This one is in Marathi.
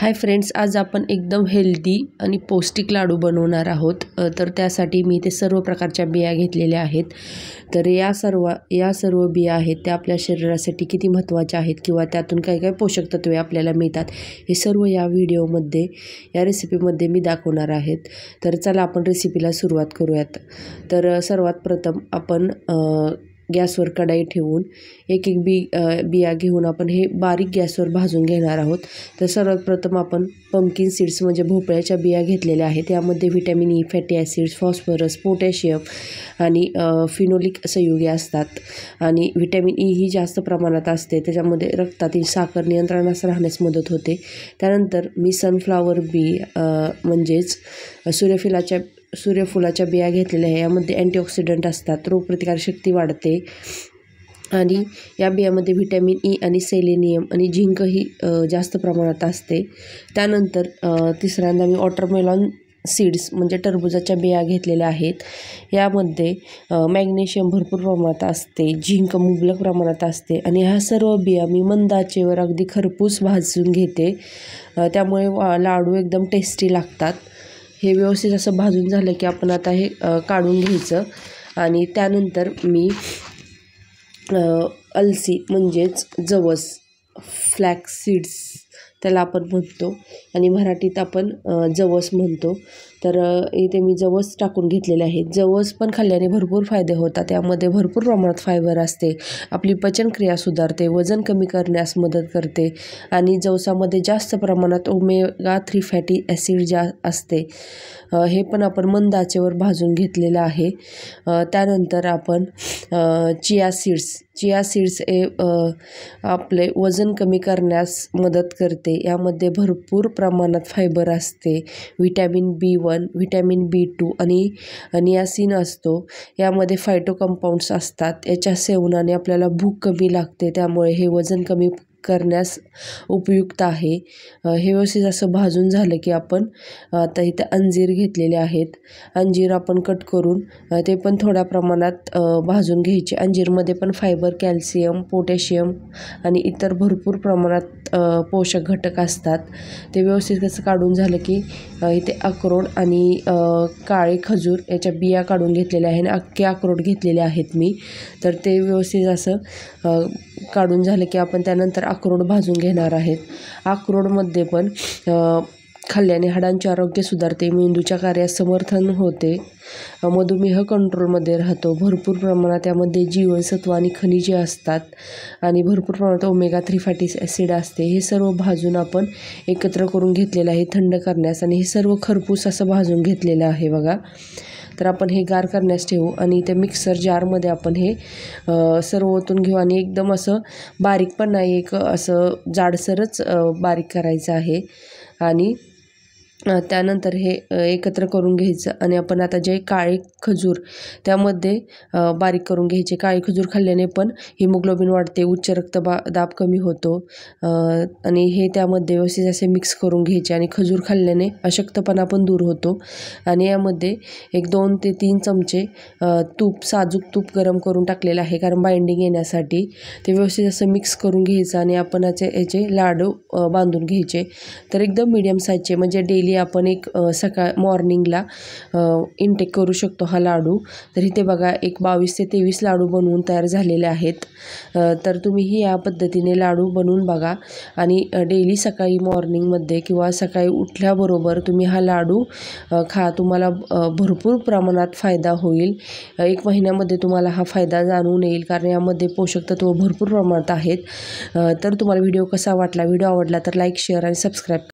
हाय फ्रेंड्स, आज आपण एकदम हेल्दी आणि पौष्टिक लाडू बनवणार आहोत। तर त्यासाठी मी ते सर्व प्रकारच्या बिया घेतलेल्या आहेत। तर या सर्व बिया आहेत त्या आपल्या शरीरासाठी किती महत्त्वाच्या आहेत किंवा त्यातून काय काय पोषक तत्वे आपल्याला मिळतात हे सर्व या व्हिडिओमध्ये या रेसिपीमध्ये मी दाखवणार आहेत। तर चला आपण रेसिपीला सुरुवात करूयात। तर सर्वात प्रथम आपण गॅसवर कढाई ठेवून एक बिया घेऊन आपण हे बारीक गॅसवर भाजून घेणार आहोत। तर सर्वात प्रथम आपण पंपकिन सीड्स म्हणजे भोपळ्याच्या बिया घेतलेल्या आहेत। यामध्ये vitamin E, fatty acids, phosphorus, potassium आणि फिनोलिक संयुगे असतात आणि व्हिटॅमिन ई ही जास्त प्रमाणात असते। त्याच्यामध्ये रक्तातील साखर नियंत्रणास राहण्यास मदत होते। त्यानंतर मी सनफ्लावर बी म्हणजेच सूर्यफुलाच्या बिया घेतलेल्या आहे। यामध्ये अँटीऑक्सिडंट असतात, रोगप्रतिकारक शक्ती वाढते आणि या बियामध्ये व्हिटॅमिन ई आणि सेलेनियम आणि झिंक ही जास्त प्रमाणात असते। त्यानंतर तिसऱ्यांदा मी वॉटरमेलॉन सीड्स म्हणजे टरबूजाच्या बिया घेतलेल्या आहेत। यामध्ये मॅग्नेशियम भरपूर प्रमाणात असते, झिंक मुबलक प्रमाणात असते आणि ह्या सर्व बिया मी मंद आचेवर अगदी खरपूस भाजून घेते। त्यामुळे लाडू एकदम टेस्टी लागतात। हे व्यवस्थित असं भाजून झालं की आपण आता हे काढून घ्यायचं आणि त्यानंतर मी अलसी म्हणजेच जवस, फ्लॅक्स सीड्स त्याला आपण म्हणतो आणि मराठीत आपण जवस म्हणतो। तर इथे मी जवस टाकून घेतलेले आहेत। जवस पण खाल्ल्याने भरपूर फायदे होतात। यामध्ये भरपूर प्रमाणात फायबर असते, आपली पचनक्रिया सुधारते, वजन कमी करण्यास मदत करते आणि जवसामध्ये जास्त प्रमाणात ओमेगा 3 फॅटी ॲसिड असते। हे पण आपण मंद आचेवर भाजून घेतलेलं आहे। त्यानंतर आपण चिया सीड्स हे आपले वजन कमी करण्यास मदत करते। यामध्ये भरपूर प्रमाणात फायबर असते, व्हिटॅमिन B1, व्हिटॅमिन B2 आणि नियासिन असतो। यामध्ये फायटो कंपाऊंड्स असतात। याच्या सेवनाने आपल्याला भूक कमी लागते, त्यामुळे हे वजन कमी करण्यास उपयुक्त आहे। हे व्यवस्थित असं भाजून झालं की आपण आता इथे अंजीर घेतलेले आहेत। अंजीर आपण कट करून ते पण थोड्या प्रमाणात भाजून घ्यायचे। अंजीरमध्ये पण फायबर, कॅल्शियम, पोटॅशियम आणि इतर भरपूर प्रमाणात पोषक घटक असतात। ते व्यवस्थित कसं काढून झालं की इथे अक्रोड आणि काळे खजूर याच्या बिया काढून घेतलेल्या आहे आणि अख्खे अक्रोड घेतलेले आहेत मी। तर ते व्यवस्थित असं काढून झालं की आपण त्यानंतर अक्रोड भाजून घेणार आहेत। अक्रोडमध्ये पण खाल्ल्याने हाडांचे आरोग्य सुधारते, मेंदूच्या कार्यास समर्थन होते, मधुमेह कंट्रोलमध्ये राहतो, भरपूर प्रमाणात यामध्ये जीवनसत्व आणि खनिजे असतात आणि भरपूर प्रमाणात ओमेगा 3 फॅटी ॲसिड असते। हे सर्व भाजून आपण एकत्र करून घेतलेलं आहे थंड करण्यास आणि हे सर्व खरपूस असं भाजून घेतलेलं आहे बघा। तर आपण हे गार करण्यास ठेवू आणि ते मिक्सर जारमध्ये आपण हे सर्व ओतून घेऊ आणि एकदम असं बारीक पण नाही, एक असं जाडसरच बारीक करायचं आहे आणि त्यानंतर हे एकत्र करून घ्यायचं आणि आपण आता जे काळे खजूर त्यामध्ये बारीक करून घ्यायचे। काळे खजूर खाल्ल्याने पण हिमोग्लोबिन वाढते, उच्च रक्तदाब कमी होतो आणि हे त्यामध्ये व्यवस्थित असे मिक्स करून घ्यायचे आणि खजूर खाल्ल्याने अशक्तपणा पण दूर होतो आणि यामध्ये एक 2 ते 3 चमचे साजूक तूप गरम करून टाकलेलं आहे, कारण बाइंडिंग येण्यासाठी। ते व्यवस्थित असं मिक्स करून घ्यायचं आणि आपण याचे लाडू बांधून घ्यायचे। तर एकदम मीडियम साईजचे म्हणजे डेली आपण एक मॉर्निंगला इनटेक करू शकतो हा लाडू। तर इथे बघा एक 22 ते 23 लाडू बनवून तयार झालेले आहेत। तर तुम्हीही या पद्धतीने लाडू बनवून बघा आणि डेली सकाळी मॉर्निंगमध्ये किंवा सकाळी उठल्याबरोबर तुम्ही हा लाडू खा, तुम्हाला भरपूर प्रमाणात फायदा होईल। 1 महिन्यामध्ये तुम्हाला हा फायदा जाणून येईल, कारण यामध्ये पोषक तत्व भरपूर प्रमाणात आहेत। तर तुम्हाला व्हिडिओ कसा वाटला? व्हिडिओ आवडला तर लाईक, शेअर आणि सबस्क्राईब